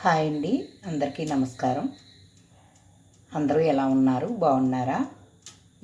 Hi అండి, అందరికీ నమస్కారం. అందరూ ఎలా ఉన్నారు? బాగున్నారా?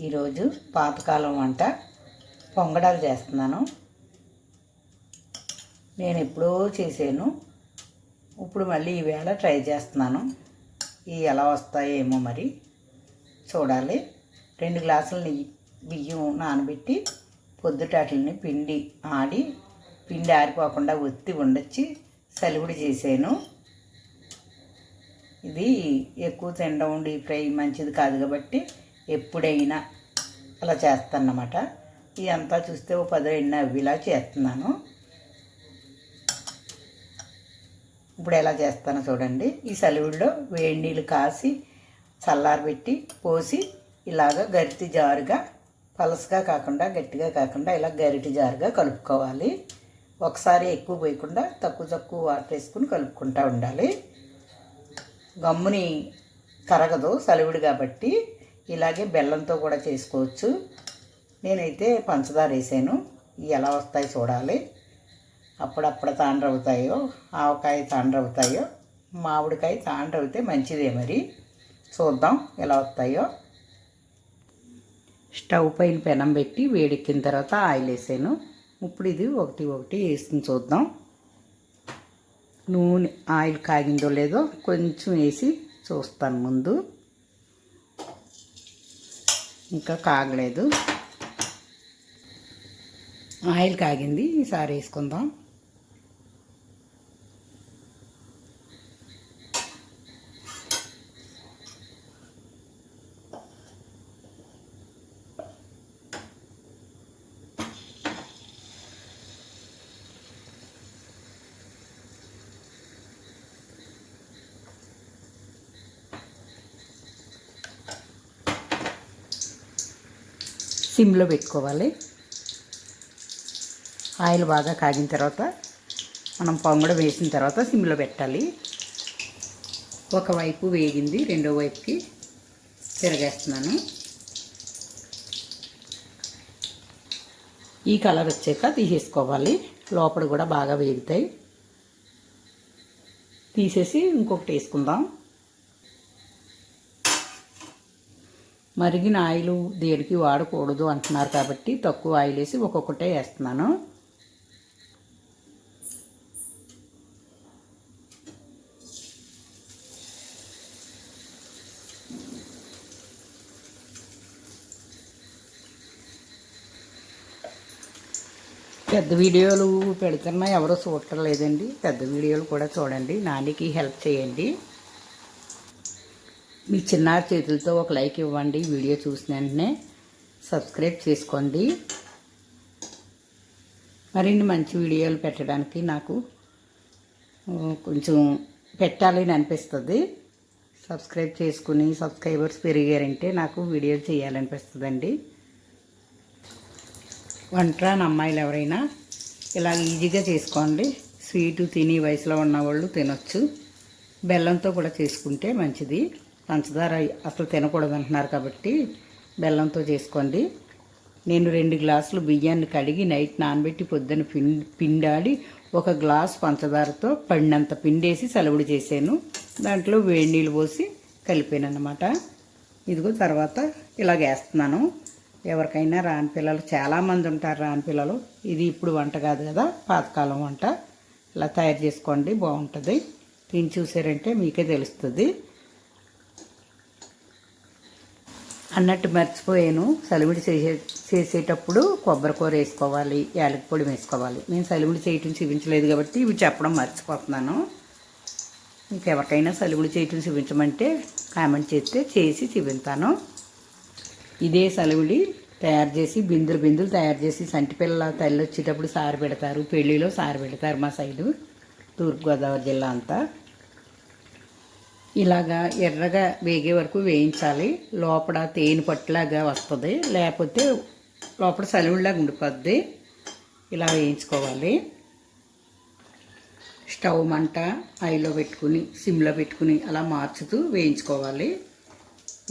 ఈరోజు పాతకాలం వంట పొంగడాలు చేస్తున్నాను. నేను ఎప్పుడో చేశాను, ఇప్పుడు మళ్ళీ ఈవేళ ట్రై చేస్తున్నాను. ఇవి ఎలా వస్తాయేమో మరి చూడాలి. 2 గ్లాసుల బియ్యం నానబెట్టి పొద్దుటాటిని పిండి ఆరిపోకుండా ఒత్తి ఉండొచ్చి సలివిడి చేశాను. ఇది ఎక్కువ తినడం డీప్ ఫ్రై మంచిది కాదు కాబట్టి ఎప్పుడైనా అలా చేస్తానన్నమాట. ఇదంతా చూస్తే 10 అవిలా చేస్తున్నాను. ఇప్పుడు ఎలా చేస్తానో చూడండి. ఈ సలివిడిలో వేడి నీళ్ళు కాసి చల్లారబెట్టి పోసి ఇలాగ గరిటె జారుగా, పలసగా కాకుండా గట్టిగా కాకుండా ఇలా గరిటె జారుగా కలుపుకోవాలి. ఒకసారి ఎక్కువ పోయకుండా తక్కువ వాటర్ వేసుకుని కలుపుకుంటూ ఉండాలి. గమ్ముని కరగదు సలివిడి కాబట్టి. ఇలాగే బెల్లంతో కూడా చేసుకోవచ్చు. నేనైతే పంచదార వేసాను. ఇవి ఎలా వస్తాయో చూడాలి. అప్పుడప్పుడు తాండ్రవుతాయో, ఆవకాయ తాండ్రవుతాయో, మామిడికాయ తాండ్రవుతే మంచిదే. మరి చూద్దాం ఎలా వస్తాయో. స్టవ్ పైన పెనం పెట్టి వేడెక్కిన తర్వాత ఆయిల్ వేసాను. ఇప్పుడు ఇది ఒకటి వేసుకుని చూద్దాం. నూనె ఆయిల్ కాగిందో లేదో కొంచెం వేసి చూస్తాను. ముందు ఇంకా కాగలేదు. ఆయిల్ కాగింది, ఈసారి వేసుకుందాం. సిమ్లో పెట్టుకోవాలి. ఆయిల్ బాగా కాగిన తర్వాత మనం పొంగడం వేసిన తర్వాత సిమ్లో పెట్టాలి. ఒకవైపు వేగింది, రెండో వైపుకి తిరగేస్తున్నాను. ఈ కలర్ వచ్చాక తీసేసుకోవాలి. లోపల కూడా బాగా వేగుతాయి. తీసేసి ఇంకొకటి వేసుకుందాం. మరిగిన ఆయిల్ దేనికి వాడకూడదు అంటున్నారు కాబట్టి తక్కువ ఆయిల్ వేసి ఒక్కొక్కటే వేస్తున్నాను. పెద్ద వీడియోలు పెడుతున్నా ఎవరో చూడటం లేదండి. పెద్ద వీడియోలు కూడా చూడండి. నానికి హెల్ప్ చేయండి. మీ చిన్నారి చేతులతో ఒక లైక్ ఇవ్వండి. వీడియో చూసిన వెంటనే సబ్స్క్రైబ్ చేసుకోండి. మరిన్ని మంచి వీడియోలు పెట్టడానికి నాకు కొంచెం పెట్టాలని అనిపిస్తుంది. సబ్స్క్రైబ్ చేసుకుని సబ్స్క్రైబర్స్ పెరిగారంటే నాకు వీడియోలు చేయాలనిపిస్తుందండి. వంట అమ్మాయిలు ఎవరైనా ఇలా ఈజీగా చేసుకోండి. స్వీటు తిని వయసులో ఉన్నవాళ్ళు తినొచ్చు. బెల్లంతో కూడా చేసుకుంటే మంచిది. పంచదార అసలు తినకూడదు అంటున్నారు కాబట్టి బెల్లంతో చేసుకోండి. నేను 2 గ్లాసులు బియ్యాన్ని కడిగి నైట్ నానబెట్టి పొద్దున్న పిండాడి 1 గ్లాసు పంచదారతో పడినంత పిండేసి సలివిడి చేశాను. దాంట్లో వేడి నీళ్ళు పోసి కలిపాను అన్నమాట. ఇదిగో తర్వాత ఇలాగ వేస్తున్నాను. ఎవరికైనా రాని పిల్లలు చాలామంది ఉంటారు. రాని పిల్లలు ఇది ఇప్పుడు వంట కాదు కదా, పాతకాలం వంట. ఇలా తయారు చేసుకోండి, బాగుంటుంది. తిని చూసారంటే మీకే తెలుస్తుంది. అన్నట్టు మర్చిపోయాను, సలివిడి చేసేటప్పుడు కొబ్బరికూర వేసుకోవాలి, యాలకి పొడి వేసుకోవాలి. నేను సలివిడి చేయటం చూపించలేదు కాబట్టి ఇవి చెప్పడం మర్చిపోతున్నాను. ఇంకెవరికైనా సలివిడి చేయటం చూపించమంటే కామెంట్ చేస్తే చేసి చూపిస్తాను. ఇదే సలివిడి తయారు చేసి బిందులు తయారు చేసి సంటిపిల్ల తల్లి వచ్చేటప్పుడు సారి పెడతారు. పెళ్ళిలో సారి పెడతారు మా సైడు, తూర్పుగోదావరి జిల్లా అంతా. ఇలాగా ఎర్రగా వేగే వరకు వేయించాలి. లోపల తేనె పట్టులాగా వస్తుంది, లేకపోతే లోపల సలివిడిలాగా ఉండిపోద్ది. ఇలా వేయించుకోవాలి. స్టవ్ మంట హైలో పెట్టుకుని సిమ్లో పెట్టుకుని అలా మార్చుతూ వేయించుకోవాలి.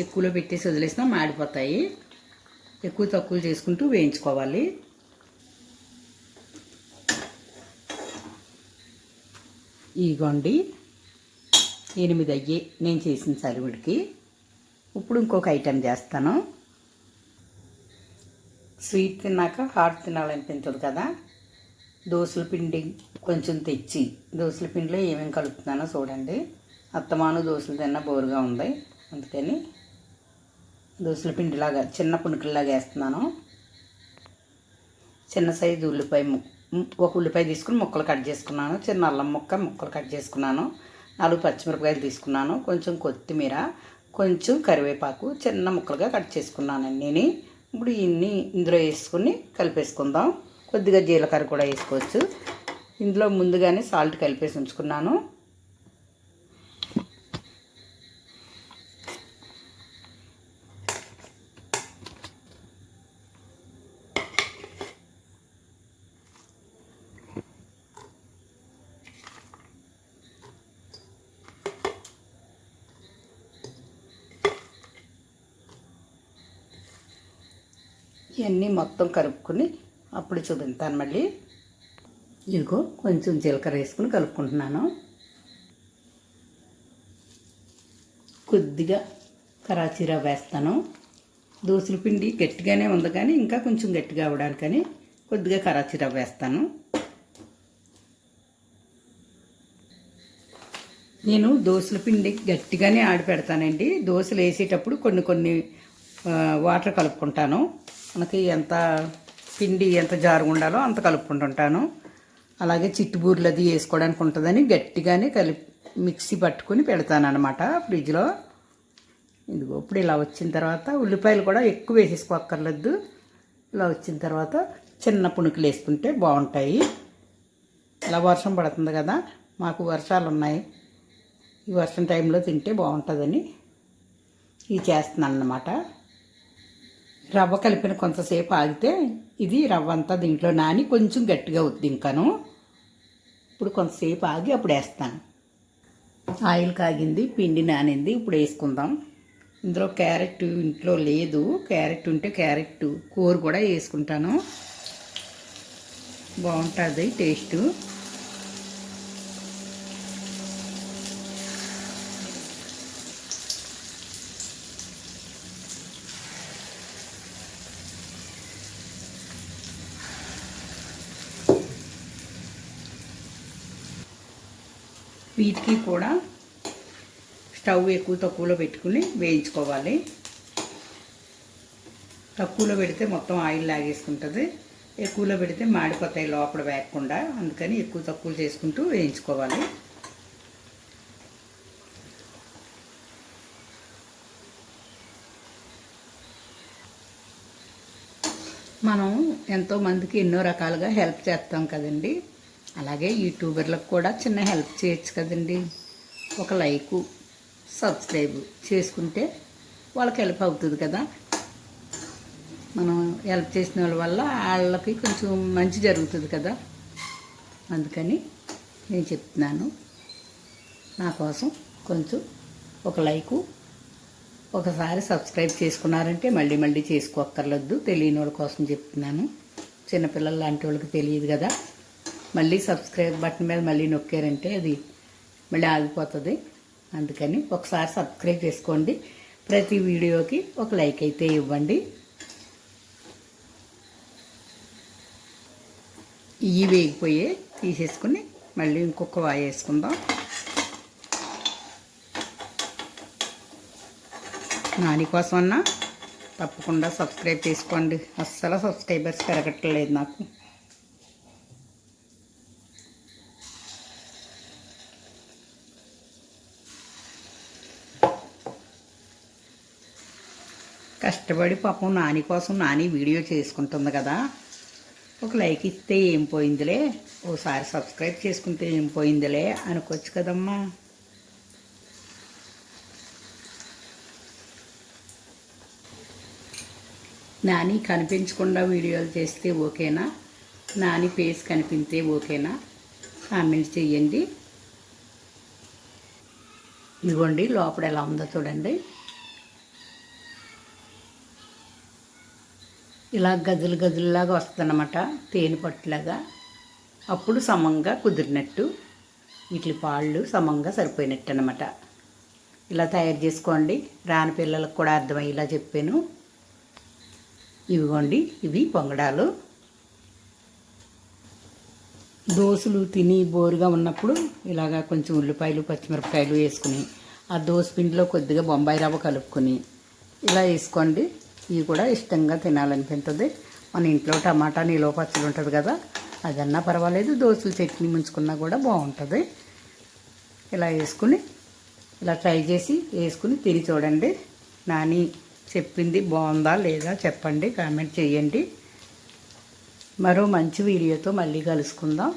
ఎక్కువలో పెట్టేసి వదిలేసినా మాడిపోతాయి. తక్కువ చేసుకుంటూ వేయించుకోవాలి. ఇగోండి 8 అయ్యి నేను చేసిన సరివిడికి. ఇప్పుడు ఇంకొక ఐటెం చేస్తాను. స్వీట్ తిన్నాక హాట్ తినాలనిపించదు కదా. దోసల పిండి కొంచెం తెచ్చి దోసల పిండిలో ఏమేమి కలుపుతున్నానో చూడండి. అత్తమాను దోసలు తిన్నా బోరుగా ఉంది, అందుకని దోసల పిండిలాగా చిన్న పునుకుల్లాగా వేస్తున్నాను. చిన్న సైజు ఉల్లిపాయ ఒక ఉల్లిపాయ తీసుకుని ముక్కలు కట్ చేసుకున్నాను. చిన్న అల్లం ముక్కలు కట్ చేసుకున్నాను. 4 పచ్చిమిరపకాయలు తీసుకున్నాను. కొంచెం కొత్తిమీర, కొంచెం కరివేపాకు చిన్న ముక్కలుగా కట్ చేసుకున్నానండి నేను. ఇప్పుడు ఇన్ని ఇందులో వేసుకుని కలిపేసుకుందాం. కొద్దిగా జీలకర్ర కూడా వేసుకోవచ్చు. ఇందులో ముందుగానే సాల్ట్ కలిపేసి ఉంచుకున్నాను. ఇవన్నీ మొత్తం కలుపుకొని అప్పుడు చూపిస్తాను మళ్ళీ. ఇదిగో కొంచెం జీలకర్ర వేసుకుని కలుపుకుంటున్నాను. కొద్దిగా కరాచీ రవ్వ వేస్తాను. దోసల పిండి గట్టిగానే ఉంది కానీ ఇంకా కొంచెం గట్టిగా అవ్వడానికని కొద్దిగా కరాచీ రవ్వ వేస్తాను. నేను దోసల పిండి గట్టిగానే ఆడి పెడతానండి. దోశలు వేసేటప్పుడు కొన్ని వాటర్ కలుపుకుంటాను. మనకి ఎంత పిండి ఎంత జారుగా ఉండాలో అంత కలుపుకుంటుంటాను. అలాగే చిట్టుబూర్లు అది వేసుకోవడానికి ఉంటుందని గట్టిగానే మిక్సీ పట్టుకొని పెడతాను అనమాట ఫ్రిడ్జ్లో. ఇదిగో ఇప్పుడు ఇలా వచ్చిన తర్వాత ఉల్లిపాయలు కూడా ఎక్కువ వేసేసుకోక్కర్లేదు. ఇలా వచ్చిన తర్వాత చిన్న పునుకులు వేసుకుంటే బాగుంటాయి. ఇలా వర్షం పడుతుంది కదా, మాకు వర్షాలు ఉన్నాయి. ఈ వర్షం టైంలో తింటే బాగుంటుందని ఇవి చేస్తున్నాను అన్నమాట. రవ్వ కలిపిన కొంతసేపు ఆగితే ఇది రవ్వ అంతా దీంట్లో నాని కొంచెం గట్టిగా అవుతుంది. ఇంకాను ఇప్పుడు కొంతసేపు ఆగి అప్పుడు వేస్తాను. ఆయిల్ కాగింది, పిండి నానింది. ఇప్పుడు వేసుకుందాం. ఇందులో క్యారెట్ ఇంట్లో లేదు. క్యారెట్ ఉంటే క్యారెట్ కూర కూడా వేసుకుంటాను, బాగుంటుంది టేస్టు. వీటికి కూడా స్టవ్ ఎక్కువ తక్కువలో పెట్టుకుని వేయించుకోవాలి. తక్కువలో పెడితే మొత్తం ఆయిల్ లాగేసుకుంటుంది, ఎక్కువలో పెడితే మాడిపోతాయి లోపల వేయకుండా. అందుకని ఎక్కువ తక్కువ చేసుకుంటూ వేయించుకోవాలి. మనం ఎంతోమందికి ఎన్నో రకాలుగా హెల్ప్ చేస్తాం కదండి. అలాగే యూట్యూబర్లకు కూడా చిన్న హెల్ప్ చేయొచ్చు కదండి. ఒక లైకు సబ్స్క్రైబ్ చేసుకుంటే వాళ్ళకి హెల్ప్ అవుతుంది కదా. మనం హెల్ప్ చేసిన వల్ల వాళ్ళకి కొంచెం మంచి జరుగుతుంది కదా. అందుకని నేను చెప్తున్నాను, నా కోసం కొంచెం ఒక లైకు, ఒకసారి సబ్స్క్రైబ్ చేసుకున్నారంటే మళ్ళీ మళ్ళీ చేసుకోక్కర్లేదు. తెలియని వాళ్ళ కోసం చెప్తున్నాను. చిన్నపిల్లలు లాంటి వాళ్ళకి తెలియదు కదా. మళ్ళీ సబ్స్క్రైబ్ బటన్ మీద మళ్ళీ నొక్కారంటే అది మళ్ళీ ఆగిపోతుంది. అందుకని ఒకసారి సబ్స్క్రైబ్ చేసుకోండి. ప్రతి వీడియోకి ఒక లైక్ అయితే ఇవ్వండి. ఇవి వేగిపోయి తీసేసుకుని మళ్ళీ ఇంకొక వాయి వేసుకుందాం. నాని కోసమన్నా తప్పకుండా సబ్స్క్రైబ్ చేసుకోండి. అస్సలు సబ్స్క్రైబర్స్ పెరగట్లేదు నాకు. కష్టపడి పాపం నాని కోసం నాని వీడియో చేసుకుంటుంది కదా. ఒక లైక్ ఇస్తే ఏం పోయిందిలే, ఓసారి సబ్స్క్రైబ్ చేసుకుంటే ఏం పోయిందిలే అనుకోవచ్చు కదమ్మా. నాని కనిపించకుండా వీడియోలు చేస్తే ఓకేనా, నాని ఫేస్ కనిపిస్తే ఓకేనా, కామెంట్ చేయండి. ఇదిగోండి లోపల ఎలా ఉందో చూడండి. ఇలా గజులు గజుల్లాగా వస్తుందన్నమాట, తేనె పట్టులాగా. అప్పుడు సమంగా కుదిరినట్టు. వీటి పాళ్ళు సమంగా సరిపోయినట్టు అనమాట. ఇలా తయారు చేసుకోండి. రాని పిల్లలకు కూడా అర్థమయ్యేలా చెప్పాను. ఇవిగోండి, ఇవి పొంగడాలు. దోశలు తిని బోరుగా ఉన్నప్పుడు ఇలాగా కొంచెం ఉల్లిపాయలు పచ్చిమిరపకాయలు వేసుకుని ఆ దోశ పిండిలో కొద్దిగా బొంబాయి రవ్వ కలుపుకొని ఇలా వేసుకోండి. ఇవి కూడా ఇష్టంగా తినాలనిపిస్తుంది. మన ఇంట్లో టమాటా నిలువ పచ్చడి ఉంటుంది కదా, అదన్నా పర్వాలేదు. దోశలు చట్నీ ముంచుకున్నా కూడా బాగుంటుంది. ఇలా వేసుకుని ఇలా ట్రై చేసి వేసుకుని తిని చూడండి. నాని చెప్పింది బాగుందా లేదా చెప్పండి, కామెంట్ చేయండి. మరో మంచి వీడియోతో మళ్ళీ కలుసుకుందాం.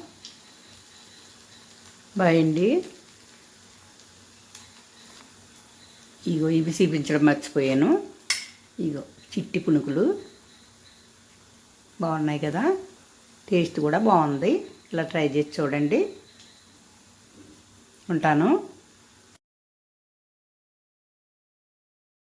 బాయ్ అండి. ఇగో ఇవి చూపించడం మర్చిపోయాను. ఇగో చిట్టి పునుకులు బాగున్నాయి కదా, టేస్ట్ కూడా బాగుంది. ఇలా ట్రై చేసి చూడండి. ఉంటాను.